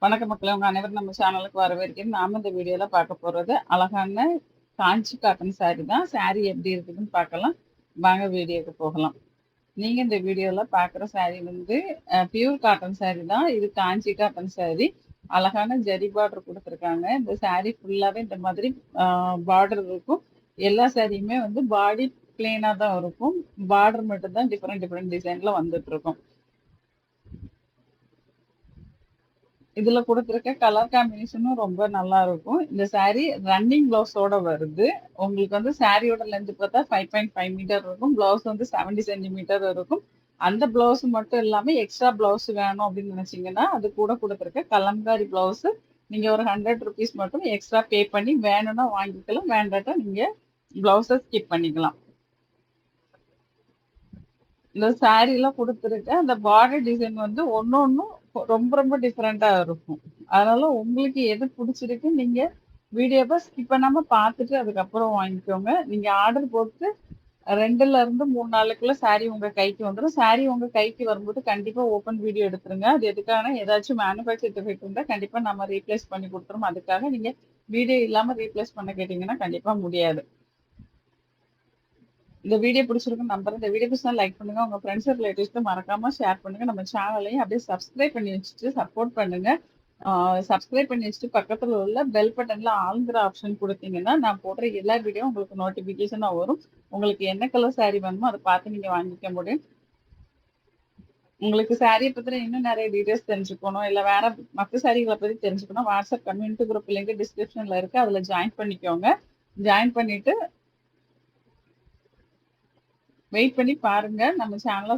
வணக்கம் மக்களே, உங்க அனைவரும் நம்ம சேனலுக்கு வரவேற்கிறேன். நாம இந்த வீடியோல பார்க்க போறது அழகான காஞ்சி காட்டன் saree தான். saree எப்படி இருக்குதுன்னு பார்க்கலாம். வாங்க வீடியோக்கு போகலாம். நீங்க இந்த வீடியோல பார்க்குற saree வந்து பியூர் காட்டன் saree தான். இது காஞ்சி காட்டன் saree. அழகான ஜரி பார்டர் கொடுத்துருக்காங்க. இந்த saree ஃபுல்லாவே இந்த மாதிரி பார்டர் இருக்கும். எல்லா சாரியுமே வந்து பாடி பிளெயினா தான் இருக்கும். பார்டர் மட்டும் தான் டிஃப்ரெண்ட் டிஃப்ரெண்ட் டிசைன்ல வந்துட்டு இருக்கும். இதுல கொடுத்துருக்க கலர் காம்பினேஷனும் ரொம்ப நல்லா இருக்கும். இந்த saree ரன்னிங் பிளவுஸோட வருது. உங்களுக்கு வந்து சாரியோட லென்த் பார்த்தா 5.5 மீட்டர் இருக்கும். பிளவுஸ் வந்து 70 சென்டிமீட்டர் இருக்கும். அந்த பிளவுஸ் மட்டும் இல்லாம எக்ஸ்ட்ரா பிளவுஸ் வேணும் அப்படின்னு நினைச்சீங்கன்னா அது கூட கொடுத்துருக்க கலம்காரி பிளவுஸ் நீங்க ஒரு 100 ருபீஸ் மட்டும் எக்ஸ்ட்ரா பே பண்ணி வேணும்னா வாங்கிக்கலாம், வேண்டாட்டா நீங்க பிளவுஸை ஸ்கிப் பண்ணிக்கலாம். இந்த சாரீல கொடுத்துருக்க அந்த பார்டர் டிசைன் வந்து ஒன்னொன்னும் ரொம்ப ரொம்ப டிஃப்ரெண்டா இருக்கும். அதனால உங்களுக்கு எது பிடிச்சிருக்கு நீங்க வீடியோவை ஸ்கிப் பண்ணாம பார்த்துட்டு அதுக்கப்புறம் வாங்கிக்கோங்க. நீங்க ஆர்டர் போட்டு 2ல இருந்து 3 நாளுக்குள்ள சாரி உங்க கைக்கு வந்துடும். சாரி உங்க கைக்கு வரும்போது கண்டிப்பா ஓப்பன் வீடியோ எடுத்துருங்க. அது எதுக்கான ஏதாச்சும் மேனுஃபேக்சர் டிஃபெக்ட் இருந்தா கண்டிப்பா நம்ம ரீப்ளேஸ் பண்ணி கொடுத்துரும். அதுக்காக நீங்க வீடியோ இல்லாம ரீப்ளேஸ் பண்ண கேட்டீங்கன்னா கண்டிப்பா முடியாது. இந்த வீடியோ பிடிச்சிருக்குன்னு நம்புறேன். இந்த வீடியோ பிடிச்சா லைக் பண்ணுங்க. உங்க ஃப்ரெண்ட்ஸ் ரிலேட்டிவ்ஸ்க்கு மறக்காம ஷேர் பண்ணுங்க. நம்ம சேனலையும் அப்படியே சப்ஸ்கிரைப் பண்ணி வச்சுட்டு சப்போர்ட் பண்ணுங்க. சப்ஸ்கிரைப் பண்ணி வச்சுட்டு பக்கத்துல உள்ள பெல் பட்டன்ல ஆளுங்கிற ஆப்ஷன் கொடுத்தீங்கன்னா நான் போடுற எல்லா வீடியோ உங்களுக்கு நோட்டிபிகேஷனா வரும். உங்களுக்கு என்ன கலர் saree வேணுமோ அதை பார்த்து நீங்க வாங்கிக்க முடியும். உங்களுக்கு சாரியை பத்தின இன்னும் நிறைய டீடைல்ஸ் தெரிஞ்சுக்கணும், இல்ல வேற மற்ற சாரிகளை பத்தி தெரிஞ்சுக்கணும், வாட்ஸ்அப் கம்யூனிட்டி குரூப் லிங்க் டிஸ்கிரிப்ஷன்ல இருக்கு, அதுல ஜாயின் பண்ணிக்கோங்க. ஜாயின் பண்ணிட்டு வெயிட் பண்ணி பாருங்க. நம்ம சேனல்ல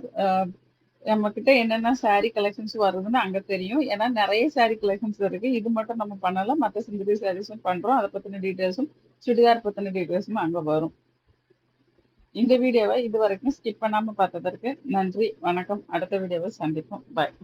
நம்ம கிட்ட என்னென்ன saree கலெக்ஷன்ஸ் வருதுன்னு அங்க தெரியும். ஏன்னா நிறைய saree கலெக்ஷன்ஸ் இருக்கு. இது மட்டும் நம்ம பண்ணல, மற்ற சிந்தரி சாரீஸும் பண்றோம். அதை பத்தின டீடைல்ஸும் சுடிதார் பத்தின டீடைல்ஸும் அங்க வரும். இந்த வீடியோவை இது வரைக்கும் ஸ்கிப் பண்ணாம பார்த்ததற்கு நன்றி, வணக்கம். அடுத்த வீடியோவை சந்திப்போம். பாய்.